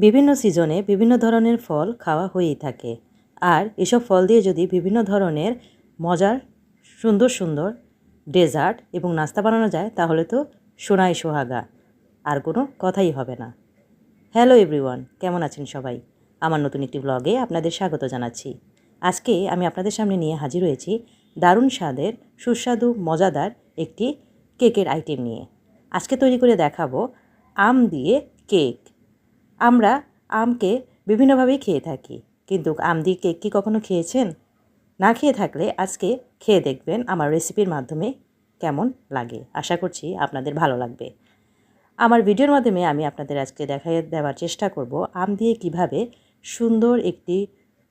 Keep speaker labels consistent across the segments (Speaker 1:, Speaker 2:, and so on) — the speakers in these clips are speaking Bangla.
Speaker 1: বিভিন্ন সিজনে বিভিন্ন ধরনের ফল খাওয়া হয়েই থাকে। আর এসব ফল দিয়ে যদি বিভিন্ন ধরনের মজার সুন্দর সুন্দর ডেজার্ট এবং নাস্তা বানানো যায় তাহলে তো সোনাই সোহাগা, আর কোনো কথাই হবে না। হ্যালো এভরিওয়ান, কেমন আছেন সবাই? আমার নতুন একটি ব্লগে আপনাদের স্বাগত জানাচ্ছি। আজকে আমি আপনাদের সামনে নিয়ে হাজির হয়েছি দারুণ স্বাদের সুস্বাদু মজাদার একটি কেকের আইটেম নিয়ে। আজকে তৈরি করে দেখাবো আম দিয়ে কেক। আমরা আমকে বিভিন্নভাবেই খেয়ে থাকি, কিন্তু আম দিয়ে কেক কি কখনো খেয়েছেন? না খেয়ে থাকলে আজকে খেয়ে দেখবেন আমার রেসিপির মাধ্যমে কেমন লাগে। আশা করছি আপনাদের ভালো লাগবে। আমার ভিডিওর মাধ্যমে আমি আপনাদের আজকে দেখাই দেওয়ার চেষ্টা করব আম দিয়ে কিভাবে সুন্দর একটি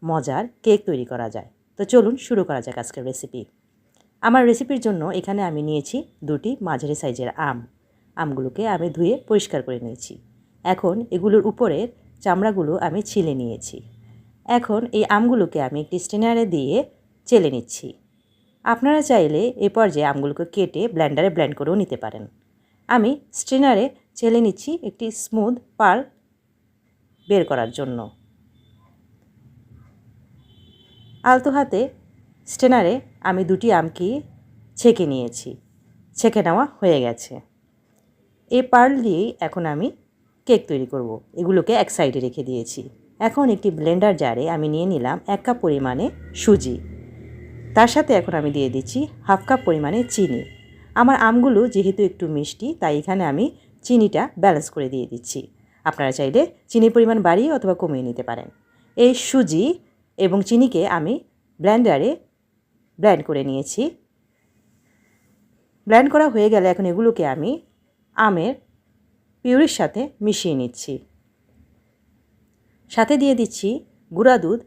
Speaker 1: মজার কেক তৈরি করা যায়। তো চলুন শুরু করা যাক আজকের রেসিপি। আমার রেসিপির জন্য এখানে আমি নিয়েছি দুটি মাঝারি সাইজের আমগুলোকে আমি ধুয়ে পরিষ্কার করে নিয়েছি। এখন এগুলোর উপরের চামড়াগুলো আমি ছিলে নিয়েছি। এখন এই আমগুলোকে আমি একটি স্ট্রেনারে দিয়ে চেলে নিচ্ছি। আপনারা চাইলে এ পর্যায়ে আমগুলোকে কেটে ব্লেন্ডারে ব্লেন্ড করেও নিতে পারেন। আমি স্ট্রেনারে চেলে নিচ্ছি একটি স্মুথ পাল্প বের করার জন্য। আলতো হাতে স্ট্রেনারে আমি দুটি আমকে ছেঁকে নিয়েছি। ছেঁকে নেওয়া হয়ে গেছে। এই পার্ল দিয়েই এখন আমি কেক তৈরি করব। এগুলোকে এক সাইডে রেখে দিয়েছি। এখন একটি ব্লেন্ডার জারে আমি নিয়ে নিলাম 1 কাপ পরিমাণে সুজি। তার সাথে এখন আমি দিয়ে দিচ্ছি হাফ কাপ পরিমাণে চিনি। আমার আমগুলো যেহেতু একটু মিষ্টি, তাই এখানে আমি চিনিটা ব্যালেন্স করে দিয়ে দিচ্ছি। আপনারা চাইলে চিনির পরিমাণ বাড়িয়ে অথবা কমিয়ে নিতে পারেন। এই সুজি এবং চিনিকে আমি ব্লেন্ডারে ব্লেন্ড করে নিয়েছি। ব্লেন্ড করা হয়ে গেলে এখন এগুলোকে আমি আমের পিউরির সাথে মিশিয়ে নিচ্ছি। সাথে দিয়ে দিচ্ছি গুঁড়া দুধ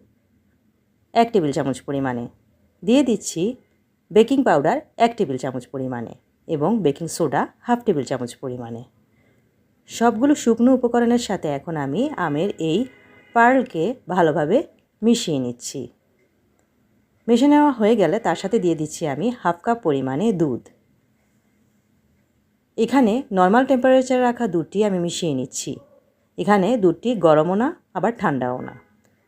Speaker 1: 1 টেবিল চামচ পরিমাণে, দিয়ে দিচ্ছি বেকিং পাউডার 1 টেবিল চামচ পরিমাণে এবং বেকিং সোডা হাফ টেবিল চামচ পরিমাণে। সবগুলো শুকনো উপকরণের সাথে এখন আমি আমের এই পার্লকে ভালোভাবে মিশিয়ে নিচ্ছি। মিশিয়ে নেওয়া হয়ে গেলে তার সাথে দিয়ে দিচ্ছি আমি হাফ কাপ পরিমাণে দুধ। এখানে নর্মাল টেম্পারেচারে রাখা দুধটি আমি মিশিয়ে নিচ্ছি। এখানে দুধটি গরমও না আবার ঠান্ডাও না।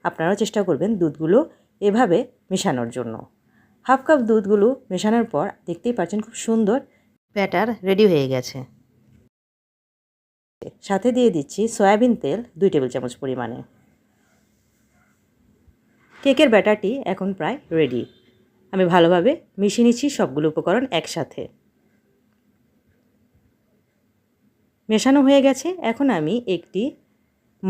Speaker 1: আপনারাও চেষ্টা করবেন দুধগুলো এভাবে মেশানোর জন্য। হাফ কাপ দুধগুলো মেশানোর পর দেখতেই পাচ্ছেন খুব সুন্দর ব্যাটার রেডি হয়ে গেছে। সাথে দিয়ে দিচ্ছি সয়াবিন তেল 2 টেবিল চামচ পরিমাণে। কেকের ব্যাটারটি এখন প্রায় রেডি। আমি ভালোভাবে মিশিয়ে নিচ্ছি সবগুলো উপকরণ একসাথে। মেশানো হয়ে গেছে। এখন আমি একটি